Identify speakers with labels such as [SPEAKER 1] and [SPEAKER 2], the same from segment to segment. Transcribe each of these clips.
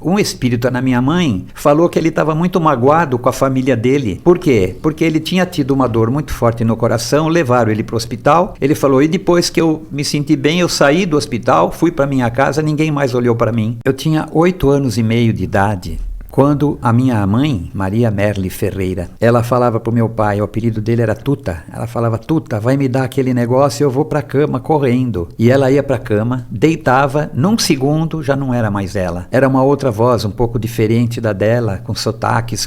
[SPEAKER 1] Um espírito na minha mãe falou que ele estava muito magoado com a família dele. Por quê? Porque ele tinha tido uma dor muito forte no coração, levaram ele para o hospital. Ele falou, e depois que eu me senti bem, eu saí do hospital, fui para minha casa, ninguém mais olhou para mim. Eu tinha 8 anos e meio de idade. Quando a minha mãe, Maria Merle Ferreira, ela falava pro meu pai, o apelido dele era Tuta, ela falava, Tuta, vai me dar aquele negócio, eu vou pra cama correndo. E ela ia pra cama, deitava, num segundo já não era mais ela. Era uma outra voz, um pouco diferente da dela, com sotaques,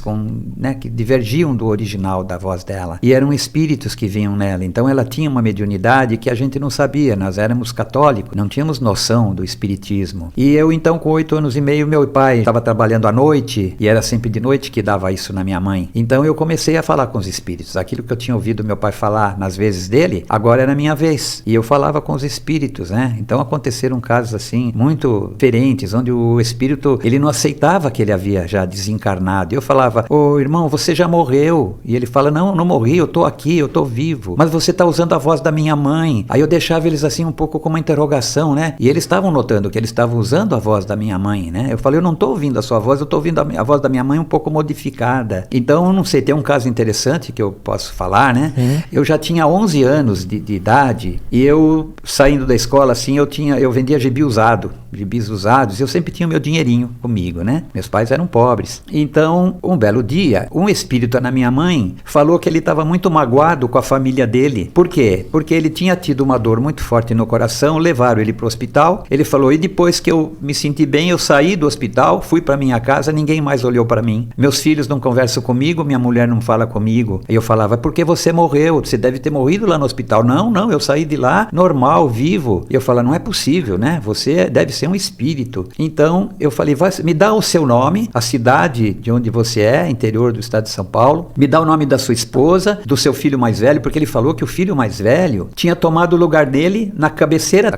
[SPEAKER 1] que divergiam do original da voz dela. E eram espíritos que vinham nela, então ela tinha uma mediunidade que a gente não sabia, nós éramos católicos, não tínhamos noção do espiritismo. E eu então, com 8 anos e meio, meu pai estava trabalhando à noite, e era sempre de noite que dava isso na minha mãe. Então eu comecei a falar com os espíritos. Aquilo que eu tinha ouvido meu pai falar nas vezes dele, agora era minha vez. E eu falava com os espíritos, né? Então aconteceram casos assim, muito diferentes, onde o espírito, ele não aceitava que ele havia já desencarnado. E eu falava, ô irmão, você já morreu. E ele fala, não, não morri, eu tô aqui, eu tô vivo. Mas você tá usando a voz da minha mãe. Aí eu deixava eles assim um pouco com uma interrogação, né? E eles estavam notando que eles estavam usando a voz da minha mãe, né? Eu falei, eu não tô ouvindo a sua voz, eu tô ouvindo a voz da minha mãe um pouco modificada. Então, não sei, tem um caso interessante que eu posso falar, né? Eu já tinha 11 anos de idade e eu, saindo da escola, assim, eu vendia gibis usados, eu sempre tinha o meu dinheirinho comigo, né? Meus pais eram pobres. Então, um belo dia, um espírito na minha mãe falou que ele estava muito magoado com a família dele. Por quê? Porque ele tinha tido uma dor muito forte no coração, levaram ele para o hospital. Ele falou, e depois que eu me senti bem, eu saí do hospital, fui para minha casa, ninguém mais olhou para mim. Meus filhos não conversam comigo, minha mulher não fala comigo. Aí eu falava, porque você morreu? Você deve ter morrido lá no hospital. Não, eu saí de lá normal, vivo. E eu falava, não é possível, né? Você deve ser um espírito. Então eu falei, me dá o seu nome, a cidade de onde você é, interior do estado de São Paulo, me dá o nome da sua esposa, do seu filho mais velho, porque ele falou que o filho mais velho tinha tomado o lugar dele na cabeceira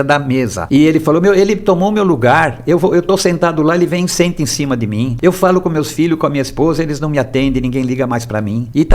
[SPEAKER 1] da mesa. E ele falou, ele tomou meu lugar, eu tô sentado lá, ele vem e senta em cima de mim. Eu falo com meus filhos, com a minha esposa, eles não me atendem, ninguém liga mais pra mim. E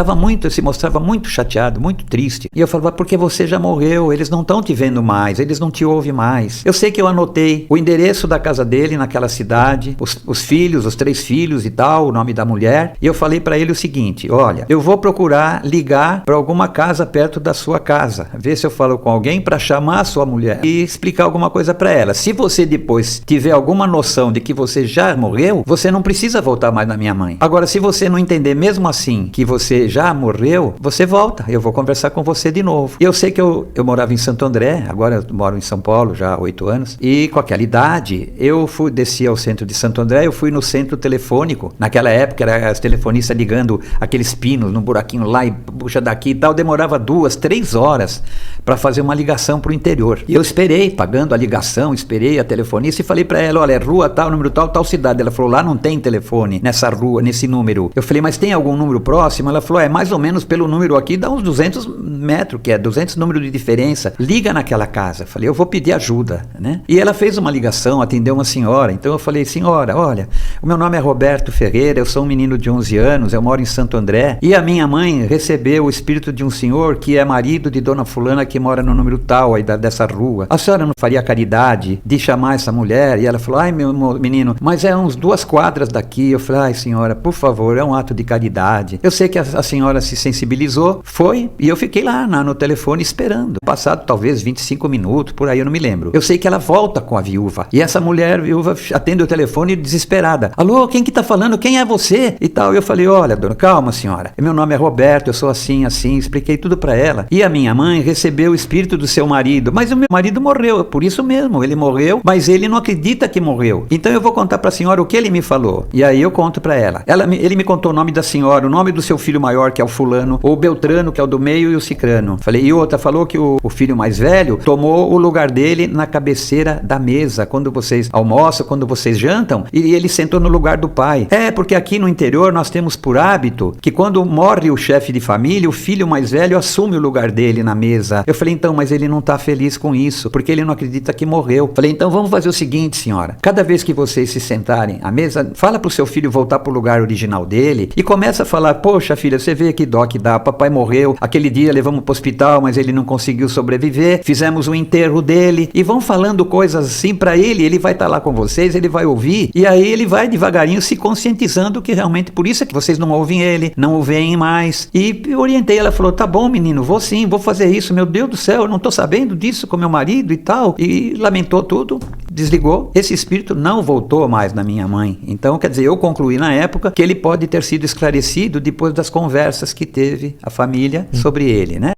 [SPEAKER 1] se mostrava muito chateado, muito triste. E eu falava, porque você já morreu, eles não estão te vendo mais, eles não te ouvem mais. Eu sei que eu anotei o endereço da casa dele naquela cidade, os filhos, os 3 filhos e tal, o nome da mulher. E eu falei pra ele o seguinte, olha, eu vou procurar ligar pra alguma casa perto da sua casa, ver se eu falo com alguém pra chamar a sua mulher e explicar alguma coisa pra ela. Se você depois tiver alguma noção de que você já morreu, você não precisa voltar mais na minha mãe. Agora, se você não entender mesmo assim que você já morreu, você volta, eu vou conversar com você de novo. E eu sei que eu morava em Santo André, agora eu moro em São Paulo já há 8 anos, e com aquela idade, eu desci ao centro de Santo André, eu fui no centro telefônico, naquela época era as telefonistas ligando aqueles pinos no buraquinho lá e puxa daqui e tal, demorava 2, 3 horas para fazer uma ligação pro interior. E eu esperei, pagando a ligação, esperei a telefonista e falei para ela, olha, é rua tal, número tal cidade. Ela falou, lá não tem telefone nessa rua, nesse número. Eu falei, mas tem algum número próximo? Ela falou, mais ou menos pelo número aqui dá uns 200 metros, que é 200 números de diferença. Liga naquela casa. Eu falei, eu vou pedir ajuda, né? E ela fez uma ligação, atendeu uma senhora. Então eu falei, senhora, olha, o meu nome é Roberto Ferreira, eu sou um menino de 11 anos, eu moro em Santo André, e a minha mãe recebeu o espírito de um senhor que é marido de dona fulana que mora no número tal aí dessa rua. A senhora não faria caridade de chamar essa mulher? E ela falou, ai meu menino, mas é uns 2 quadras daqui. Eu falei, ai senhora, por favor, é um ato de caridade. Eu sei que a senhora se sensibilizou, foi, e eu fiquei lá no telefone esperando. Passado talvez 25 minutos, por aí eu não me lembro. Eu sei que ela volta com a viúva, e essa mulher viúva atende o telefone desesperada. Alô, quem que tá falando? Quem é você? E tal. Eu falei, olha dona, calma senhora, meu nome é Roberto, eu sou assim, expliquei tudo pra ela. E a minha mãe recebeu o espírito do seu marido, mas o meu marido morreu, por isso mesmo, ele morreu, mas ele não acredita que morreu. Então eu vou contar pra senhora o que ele me falou. E aí eu conto pra ela. Ele me contou o nome da senhora, o nome do seu filho maior, que é o fulano, o Beltrano, que é o do meio, e o cicrano. Falei, e outra, falou que o filho mais velho tomou o lugar dele na cabeceira da mesa, quando vocês almoçam, quando vocês jantam, e ele sentou no lugar do pai. Porque aqui no interior nós temos por hábito que quando morre o chefe de família, o filho mais velho assume o lugar dele na mesa. Eu falei, então, mas ele não está feliz com isso, porque ele não acredita que morreu. Falei, então vamos fazer o seguinte, senhora. Cada vez que vocês se sentarem à mesa, fala pro seu filho voltar pro lugar original dele e começa a falar, poxa filha, você vê que dó que dá, papai morreu, aquele dia levamos pro hospital, mas ele não conseguiu sobreviver, fizemos o enterro dele, e vão falando coisas assim pra ele vai estar lá com vocês, ele vai ouvir, e aí ele vai devagarinho se conscientizando que realmente, por isso é que vocês não ouvem ele, não o veem mais. E eu orientei, ela falou, tá bom menino, vou sim, vou fazer isso, meu Deus do céu, eu não tô sabendo disso com meu marido e tal, e lamentou tudo, desligou. Esse espírito não voltou mais na minha mãe. Então, quer dizer, eu concluí na época que ele pode ter sido esclarecido depois das conversas que teve a família sobre ele, né?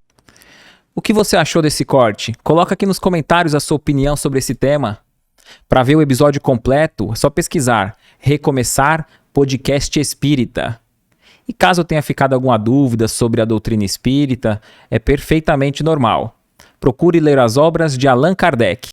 [SPEAKER 2] O que você achou desse corte? Coloca aqui nos comentários a sua opinião sobre esse tema. Para ver o episódio completo, é só pesquisar Recomeçar Podcast Espírita. E caso tenha ficado alguma dúvida sobre a doutrina espírita, é perfeitamente normal. Procure ler as obras de Allan Kardec.